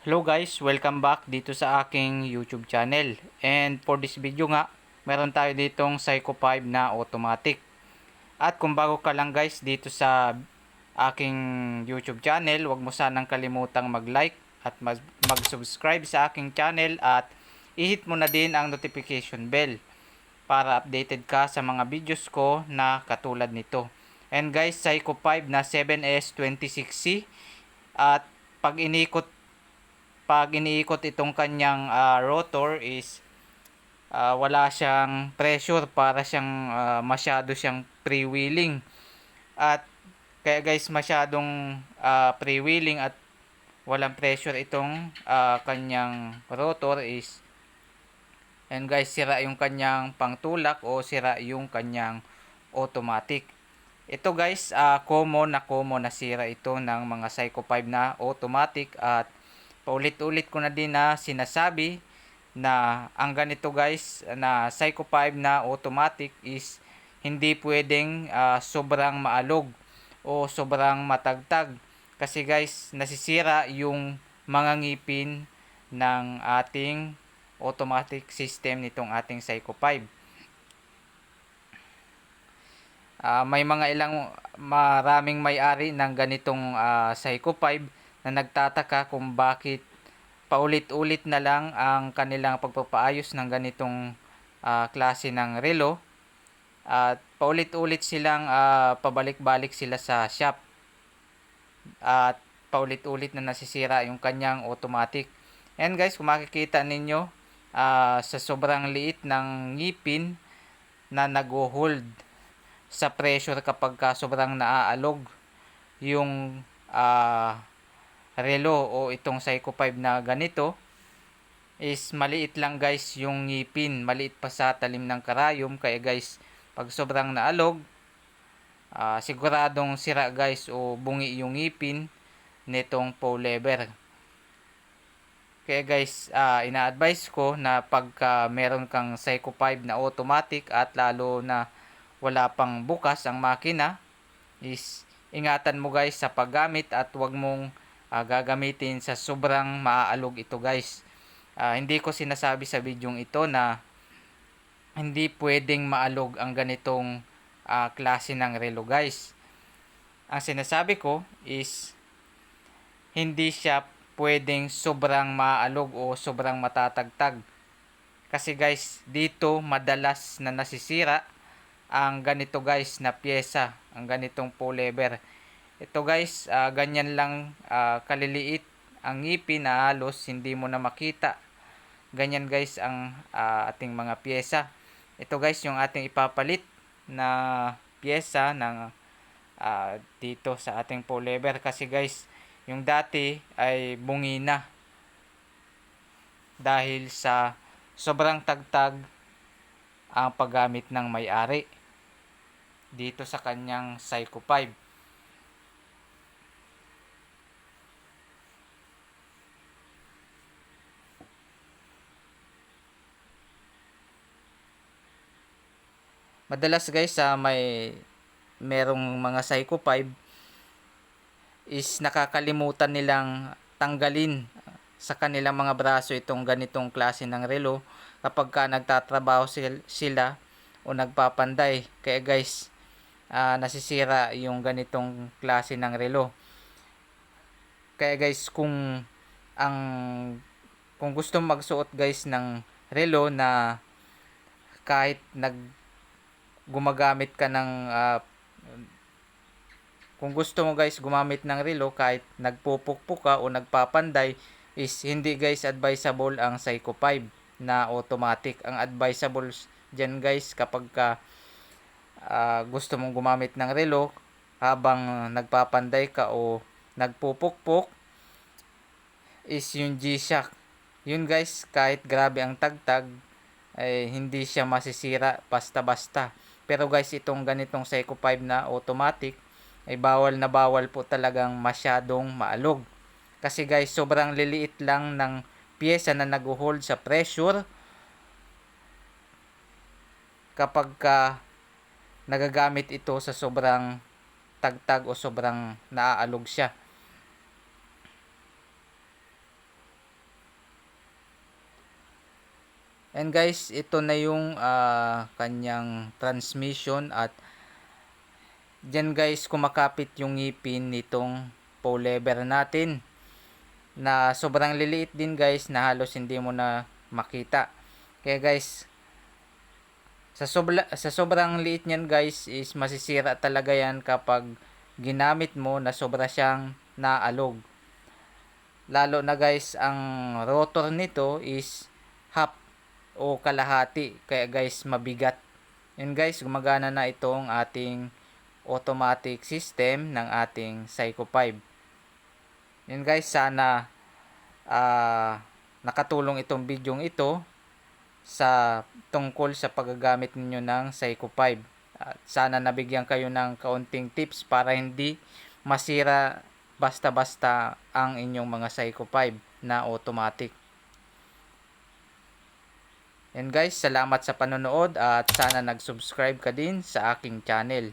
Hello guys, welcome back dito sa aking YouTube channel. And for this video nga, meron tayo ditong Psycho 5 na automatic. At kung bago ka lang guys dito sa aking YouTube channel, huwag mo sanang kalimutang mag-like at mag-subscribe sa aking channel at i-hit mo na din ang notification bell para updated ka sa mga videos ko na katulad nito. And guys, Psycho 5 na 7S26C at pag iniikot itong kanyang rotor is wala siyang pressure, para siyang masyado siyang freewheeling. At kaya guys, masyadong freewheeling at walang pressure itong kanyang rotor is, and guys, sira yung kanyang pangtulak o sira yung kanyang automatic. Ito guys, common na sira ito ng mga Psycho 5 na automatic. At paulit-ulit ko na din na sinasabi na ang ganito guys na Psycho 5 na automatic is hindi pwedeng sobrang maalog o sobrang matagtag, kasi guys nasisira yung mga ngipin ng ating automatic system nitong ating Psycho 5. Maraming may-ari ng ganitong Psycho 5 na nagtataka kung bakit paulit-ulit na lang ang kanilang pagpapaayos ng ganitong klase ng relo. At paulit-ulit silang pabalik-balik sila sa shop. At paulit-ulit na nasisira yung kanyang automatic. And guys, kung makikita ninyo, sa sobrang liit ng ngipin na nag-hold sa pressure kapag sobrang naaalog yung relo o itong Psycho 5 na ganito, is maliit lang guys yung ngipin, maliit pa sa talim ng karayom. Kaya guys, pag sobrang naalog, siguradong sira guys o bungi yung ngipin nitong pull lever. Kaya guys, ina-advise ko na pagka meron kang Psycho 5 na automatic at lalo na wala pang bukas ang makina, is ingatan mo guys sa paggamit at wag mong gagamitin sa sobrang maaalog ito guys. Hindi ko sinasabi sa bidyong ito na hindi pwedeng maalog ang ganitong klase ng relo guys. Ang sinasabi ko is hindi siya pwedeng sobrang maalog o sobrang matatagtag, kasi guys dito madalas na nasisira ang ganito guys na pyesa, ang ganitong pull lever. Ito guys, ganyan lang kaliliit ang ngipin na halos hindi mo na makita. Ganyan guys ang ating mga pyesa. Ito guys yung ating ipapalit na pyesa ng dito sa ating pull lever, kasi guys yung dati ay bungi na dahil sa sobrang tagtag ang paggamit ng may-ari dito sa kanyang Psycho 5. Madalas guys merong mga Psycho 5 is nakakalimutan nilang tanggalin sa kanilang mga braso itong ganitong klase ng relo kapag nagtatrabaho sila o nagpapanday. Kaya guys, nasisira yung ganitong klase ng relo. Kaya guys, ang kung gusto magsuot guys ng relo na kahit gumagamit ka ng kung gusto mo guys gumamit ng relo kahit nagpupukpok ka o nagpapanday, is hindi guys advisable ang Psycho 5 na automatic. Ang advisable dyan guys kapag gusto mong gumamit ng relo habang nagpapanday ka o nagpupukpok, is yung G-Shock. Yun guys, kahit grabe ang tagtag ay hindi siya masisira basta-basta. Pero guys, itong ganitong Psycho 5 na automatic ay bawal na bawal po talagang masyadong maalog. Kasi guys, sobrang liliit lang ng pyesa na nag-hold sa pressure kapag nagagamit ito sa sobrang tagtag o sobrang naaalog siya. And guys, ito na yung kanyang transmission, at dyan guys kumakapit yung ngipin nitong bow lever natin, na sobrang liliit din guys na halos hindi mo na makita. Kaya guys, sa sobrang liit niyan guys is masisira talaga yan kapag ginamit mo na sobra siyang naalog. Lalo na guys, ang rotor nito is half o kalahati, kaya guys mabigat. Yun guys, gumagana na itong ating automatic system ng ating Psycho 5. Yun guys, sana nakatulong itong bidyong ito sa tungkol sa paggagamit ninyo ng Psycho 5. At sana nabigyan kayo ng kaunting tips para hindi masira basta-basta ang inyong mga Psycho 5 na automatic. And guys, salamat sa panonood at sana nag-subscribe ka din sa aking channel.